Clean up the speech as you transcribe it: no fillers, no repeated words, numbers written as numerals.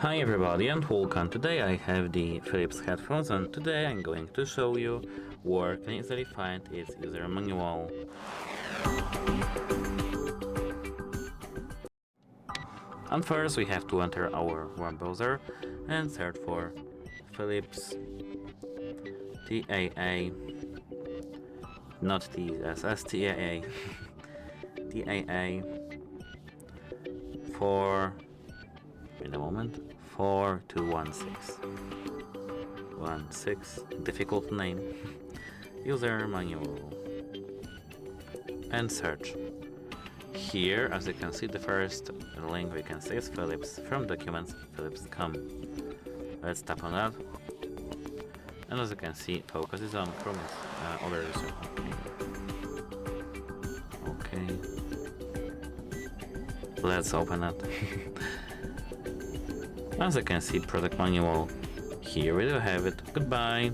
Hi everybody and welcome. Today I have the Philips headphones and today I'm going to show you where can easily find its user manual. And first we have to enter our web browser and search for Philips TAA, not TSS, TAA, TAA for, wait a moment, 4216, difficult name, user manual, and search. Here, as you can see, the first link we can see is Philips from documents Philips.com. Let's tap on that, and as you can see, focus is on Chrome others. Okay, let's open it. As you can see, product manual. Here we do have it. Goodbye.